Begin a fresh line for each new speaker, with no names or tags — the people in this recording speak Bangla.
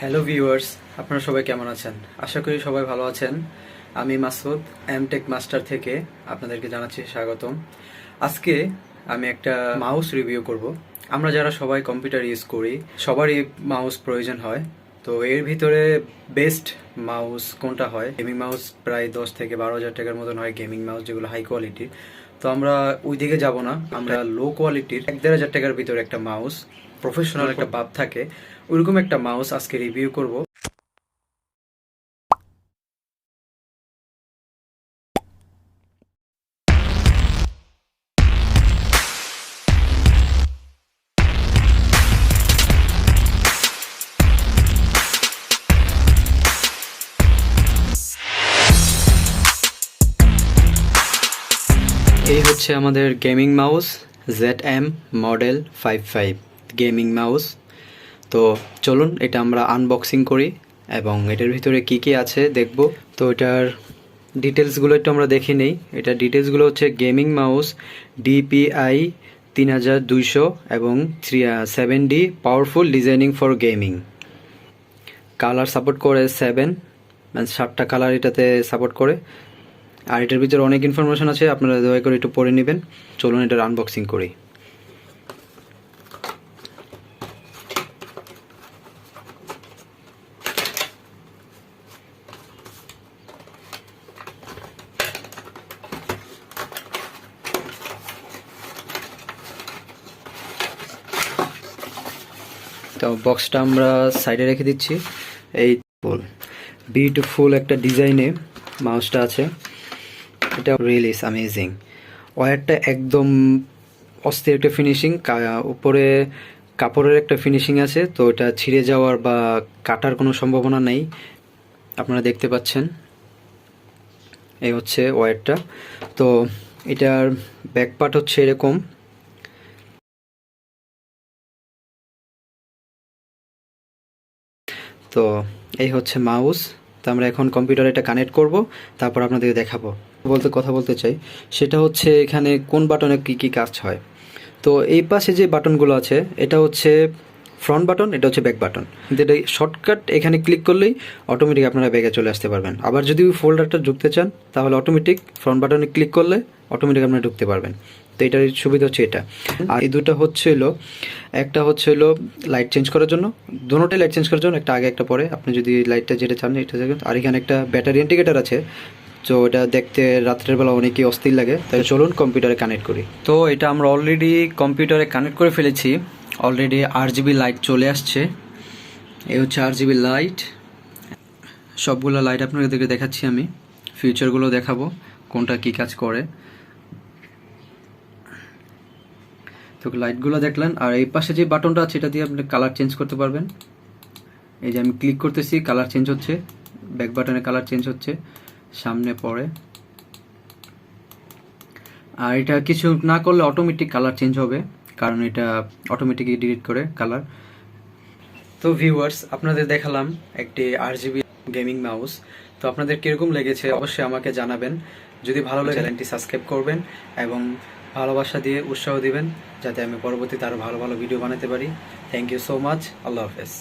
হ্যালো ভিউয়ার্স, আপনারা সবাই কেমন আছেন? আশা করি সবাই ভালো আছেন। আমি মাসুদ এমটেক মাস্টার থেকে আপনাদেরকে জানাচ্ছি স্বাগতম। আজকে আমি একটা মাউস রিভিউ করব। আমরা যারা সবাই কম্পিউটার ইউজ করি সবারই মাউস প্রয়োজন হয়। তো এর ভিতরে বেস্ট মাউস কোনটা হয়? গেমিং মাউস প্রায় 10 থেকে 12,000 টাকার মতন হয় গেমিং মাউস, যেগুলো হাই কোয়ালিটির। তো আমরা ওই দিকে যাব না, আমরা লো কোয়ালিটির 1-1,500 টাকার ভিতরে একটা মাউস, প্রফেশনাল একটা ভাব থাকে ওইরকম একটা মাউস আজকে রিভিউ করব। এই হচ্ছে আমাদের gaming mouse ZM model 55 gaming mouse. তো চলুন এটা আমরা আনবক্সিং করি এবং এটার ভিতরে কি কি আছে দেখব। তো এটার ডিটেলসগুলো একটু আমরা দেখে নেই। এটা ডিটেলসগুলো হচ্ছে গেমিং মাউস DPI 3200 এবং 7D powerful designing for gaming. Colour support করে 7, মানে 7টা কালার এটাতে সাপোর্ট করে। আর এটার ভিতরে অনেক ইনফরমেশন আছে, আপনারা দয়া করে একটু পড়ে নেবেন। চলুন এটার আনবক্সিং করি। তো বক্সটা আমরা সাইডে রেখে দিচ্ছি। এই বিউটিফুল একটা ডিজাইনে মাউসটা আছে, এটা রিয়েলি অ্যামেজিং। ওয়্যারটা একদম অস্থির একটা ফিনিশিং, উপরে কাপড়ের একটা ফিনিশিং আছে, তো এটা ছিঁড়ে যাওয়ার বা কাটার কোনো সম্ভাবনা নেই। আপনারা দেখতে পাচ্ছেন এই হচ্ছে ওয়্যারটা। তো এটার ব্যাক পার্ট হচ্ছে এরকম। তো এই হচ্ছে মাউস। তো আমরা এখন কম্পিউটারে এটা কানেক্ট করব, তারপর আপনাদেরকে দেখাবো। কথা বলতে চাই সেটা হচ্ছে এখানে কোন বাটনে কি কি কাজ হয়। তো এই পাশে যে বাটনগুলো আছে এটা হচ্ছে ফ্রন্ট বাটন, এটা হচ্ছে ব্যাক বাটন। কিন্তু এটা শর্টকাট, এখানে ক্লিক করলেই অটোমেটিক আপনারা ব্যাগে চলে আসতে পারবেন। আবার যদি ফোল্ডারটা ঢুকতে চান তাহলে অটোমেটিক ফ্রন্ট বাটনে ক্লিক করলে অটোমেটিক আপনারা ঢুকতে পারবেন। তো এটার সুবিধা হচ্ছে এটা। আর এই দুটো হচ্ছিল, একটা হচ্ছিল লাইট চেঞ্জ করার জন্য, দুটোটাই লাইট চেঞ্জ করার জন্য, একটা আগে একটা পরে। আপনি যদি লাইটটা যেটা চান এটা দেখবেন। আর এখানে একটা ব্যাটারি ইন্ডিকেটার আছে, তো এটা দেখতে রাত্রের বেলা অনেকই অস্থির লাগে। তাই চলুন কম্পিউটারে কানেক্ট করি। তো এটা আমরা অলরেডি কম্পিউটারে কানেক্ট করে ফেলেছি। অলরেডি RGB লাইট চলে আসছে। এই হচ্ছে RGB লাইট। সবগুলো লাইট আপনাদেরকে দেখাচ্ছি, আমি ফিউচারগুলো দেখাবো কোনটা কি কাজ করে। তো লাইটগুলো দেখলেন। আর এই পাশে যে বাটনটা আছে এটা দিয়ে আপনি কালার চেঞ্জ করতে পারবেন। এই যে আমি ক্লিক করতেছি, কালার চেঞ্জ হচ্ছে, ব্যাক বাটনে কালার চেঞ্জ হচ্ছে, সামনে পরে। আর এটা কিছু না করলে অটোমেটিক কালার চেঞ্জ হবে, কারণ এটা অটোমেটিকই ডিলিট করে কালার। তো ভিউয়ার্স, আপনাদের দেখালাম একটি RGB গেমিং মাউস। তো আপনাদের কীরকম লেগেছে অবশ্যই আমাকে জানাবেন। যদি ভালো লাগে চ্যানেলটি সাবস্ক্রাইব করবেন এবং ভালোবাসা দিয়ে উৎসাহ দিবেন, যাতে আমি পরবর্তীতে আরও ভালো ভালো ভিডিও বানাতে পারি। Thank you so much. আল্লাহ হাফেজ।